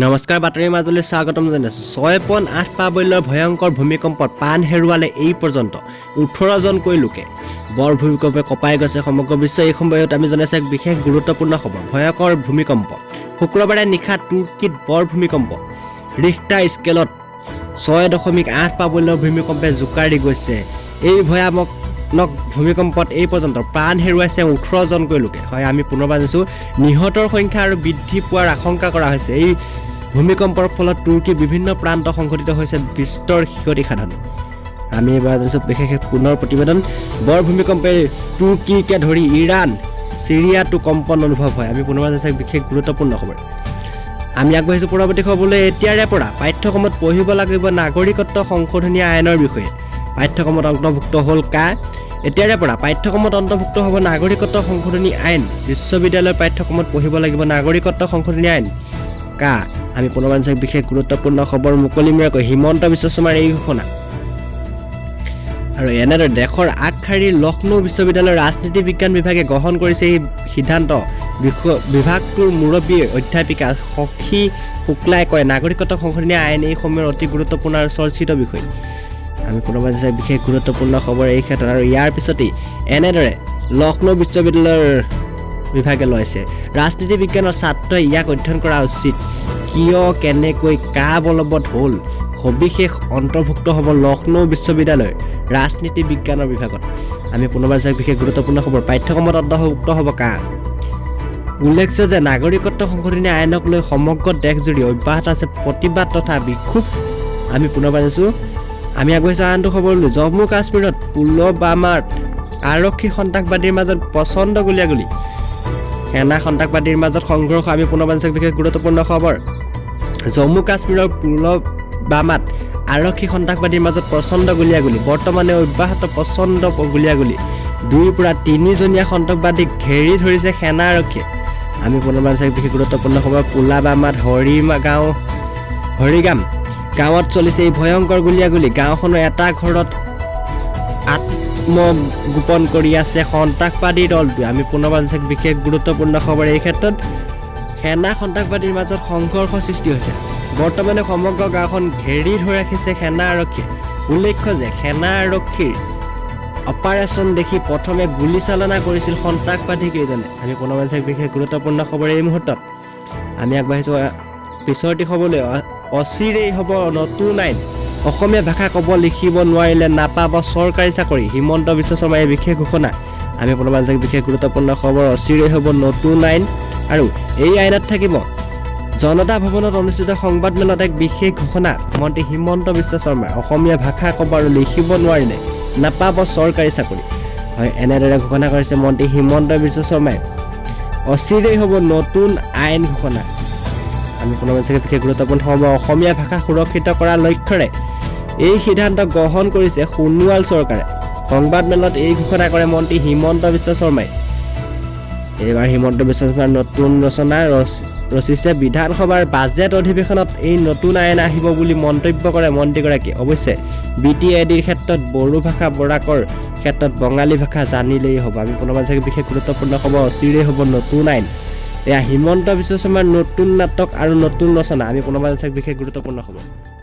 নমস্কাৰ বাতৰিৰ মাজলৈ স্বাগতম জনাইছো 6.8 প্ৰাবল্যৰ ভয়ংকৰ ভূমিকম্পত প্ৰাণ হেৰুৱালে এই পৰ্যন্ত 18 জনকৈ লোকে বৰ ভূমিকম্পে কঁপাই গৈছে সমগ্ৰ বিশ্ব এই সময়ত আমি জনাইছো এক বিশেষ গুৰুত্বপূৰ্ণ খবৰ ভয়ংকৰ ভূমিকম্প শুক্ৰবাৰে নিশা তুৰ্কীত বৰ ভূমিকম্প ৰিখটাৰ স্কেলত 6.8 প্ৰাবল্যৰ ভূমিকম্পে জোকাৰি গৈছে এই ভয়ানক ভূমিকম্পত এই পৰ্যন্ত প্ৰাণ হেৰুৱাইছে 18 জনকৈ লোকে হয় আমি পুনৰবাৰ জানিছো নিহতৰ সংখ্যা আৰু বৃদ্ধি পোৱাৰ আশংকা কৰা হৈছে এই ভূমিকম্পৰ ফলত তুৰ্কীৰ বিভিন্ন প্ৰান্ত সংঘটিত হৈছে বিস্তৰ ক্ষতি সাধন আমি এবাৰ জানিছো বিশেষ পুনৰ প্ৰতিবেদন বৰ ভূমিকম্পে তুৰ্কীকে ধৰি ইৰাণ সিৰিয়াতো কম্পন অনুভৱ হয় আমি পুনৰবাৰ জানিছো বিশেষ গুৰুত্বপূৰ্ণ খবৰ আমি আগবাঢ়িছো পৰৱৰ্তী খবৰলৈ এতিয়াৰে পৰা পাঠ্যক্ৰমত পঢ়িব লাগিব নাগৰিকত্ব সংশোধনী আইনৰ বিষয়ে পাঠ্যক্ৰমত অন্তৰ্ভুক্ত হ'ল কা এতিয়াৰে পৰা পাঠ্যক্ৰমত অন্তৰ্ভুক্ত হ'ব নাগৰিকত্ব সংশোধনী আইন বিশ্ববিদ্যালয়ৰ পাঠ্যক্ৰমত পঢ়িব লাগিব নাগৰিকত্ব সংশোধনী আইন কা আমি পুনৰবাৰ বিশেষ গুৰুত্বপূৰ্ণ খবৰ মুকলিমূৰীয়াকৈ হিমন্ত বিশ্ব শৰ্মাৰ এই ঘোষণা আৰু এনেদৰে দেশৰ আগশাৰীৰ লক্ষ্ণৌ বিশ্ববিদ্যালয়ৰ ৰাজনীতি বিজ্ঞান বিভাগে গ্ৰহণ কৰিছে এই সিদ্ধান্ত বিভাগটোৰ মুৰব্বী অধ্যাপিকা সখী শুক্লাই কয় নাগৰিকত্ব সংশোধনী আইন এই সময়ৰ অতি গুৰুত্বপূৰ্ণ আৰু চৰ্চিত বিষয় আমি পুনৰবাৰ বিশেষ গুৰুত্বপূৰ্ণ খবৰ এই ক্ষেত্ৰত আৰু ইয়াৰ পিছতেই এনেদৰে লক্ষ্ণৌ বিশ্ববিদ্যালয়ৰ বিভাগে লৈছে ৰাজনীতি বিজ্ঞানৰ ছাত্ৰই ইয়াক অধ্যয়ন কৰা উচিত কিয় কেনেকৈ কা বলবৎ হ'ল সবিশেষ অন্তৰ্ভুক্ত হ'ব লক্ষ্ণৌ বিশ্ববিদ্যালয়ৰ ৰাজনীতি বিজ্ঞানৰ বিভাগত আমি পুনৰবাৰ বিশেষ গুৰুত্বপূৰ্ণ খবৰ পাঠ্যক্ৰমত অন্তৰ্ভুক্ত হ'ব কা উল্লেখ্য যে নাগৰিকত্ব সংশোধনী আইনক লৈ সমগ্ৰ দেশজুৰি অব্যাহত আছে প্ৰতিবাদ তথা বিক্ষোভ আমি পুনৰবাৰ জানিছো আমি আগবাঢ়িছো আনটো খবৰলৈ জম্মু কাশ্মীৰত পুলৱামাত আৰক্ষী সন্ত্ৰাসবাদীৰ মাজত প্ৰচণ্ড গুলীয়াগুলী সেনা সন্ত্ৰাসবাদীৰ মাজত সংঘৰ্ষ আমি পুনৰবাৰ বিশেষ গুৰুত্বপূৰ্ণ খবৰ জম্মু কাশ্মীৰৰ পুলৱামাত আৰক্ষী সন্ত্ৰাসবাদীৰ মাজত প্ৰচণ্ড গুলীয়াগুলী বৰ্তমানে অব্যাহত প্ৰচণ্ড গুলীয়াগুলী 2 পৰা 3 জনীয়া সন্ত্ৰাসবাদীক ঘেৰি ধৰিছে সেনা আৰক্ষীয়ে আমি পুনৰবাৰ বিশেষ গুৰুত্বপূৰ্ণ খবৰ পুলৱামাত হৰিগাম গাঁৱত চলিছে এই ভয়ংকৰ গুলীয়াগুলী গাঁওখনৰ এটা ঘৰত আত্মগোপন কৰি আছে সন্ত্ৰাসবাদীৰ দলটোৱে আমি পুনৰবাৰ বিশেষ গুৰুত্বপূৰ্ণ খবৰ এই ক্ষেত্ৰত সেনা সন্ত্ৰাসবাদীৰ মাজত সংঘৰ্ষ সৃষ্টি হৈছে বৰ্তমানে সমগ্ৰ গাঁওখন ঘেৰি ধৰি ৰাখিছে সেনা আৰক্ষীয়ে উল্লেখ্য যে সেনা আৰক্ষীৰ অপাৰেশ্যন দেখি প্ৰথমে গুলীচালনা কৰিছিল সন্ত্ৰাসবাদী কেইজনে আমি পুনৰবাৰ বিশেষ গুৰুত্বপূৰ্ণ খবৰ এই মুহূৰ্তত আমি আগবাঢ়িছো পিছৰটি খবৰলৈ অচিৰেই হ'ব নতুন আইন অসমীয়া ভাষা ক'ব লিখিব নোৱাৰিলে নাপাব চৰকাৰী চাকৰি হিমন্ত বিশ্ব শৰ্মাৰ এই বিশেষ ঘোষণা আমি পুনৰবাৰ বিশেষ গুৰুত্বপূৰ্ণ খবৰ অচিৰেই হ'ব নতুন আইন আৰু এই আইনত থাকিব জনতা ভৱনত অনুষ্ঠিত সংবাদমেলত এক বিশেষ ঘোষণা মন্ত্ৰী হিমন্ত বিশ্ব শৰ্মাই অসমীয়া ভাষা ক'ব আৰু লিখিব নোৱাৰিলে নাপাব চৰকাৰী চাকৰি হয় এনেদৰে ঘোষণা কৰিছে মন্ত্ৰী হিমন্ত বিশ্ব শৰ্মাই অচিৰেই হ'ব নতুন আইন ঘোষণা আমি পুনৰবাৰ বিশেষ গুৰুত্বপূৰ্ণ খবৰ অসমীয়া ভাষা সুৰক্ষিত কৰাৰ লক্ষ্যৰে এই সিদ্ধান্ত গ্ৰহণ কৰিছে সোণোৱাল চৰকাৰে সংবাদমেলত এই ঘোষণা কৰে মন্ত্ৰী হিমন্ত বিশ্ব শৰ্মাই এইবাৰ হিমন্ত বিশ্ব শৰ্মাৰ নতুন ৰচনা ৰচিছে বিধানসভাৰ বাজেট অধিৱেশনত এই নতুন আইন আহিব বুলি মন্তব্য কৰে মন্ত্ৰীগৰাকীয়ে অৱশ্যে BTIDৰ ক্ষেত্ৰত বড়ো ভাষা বৰাকৰ ক্ষেত্ৰত বঙালী ভাষা জানিলেই হ'ব আমি পুনৰবাৰ বিশেষ গুৰুত্বপূৰ্ণ খবৰ অচিৰেই হ'ব নতুন আইন এয়া হিমন্ত বিশ্ব শৰ্মাৰ নতুন নাটক আৰু নতুন ৰচনা আমি পুনৰবাৰ বিশেষ গুৰুত্বপূৰ্ণ খবৰ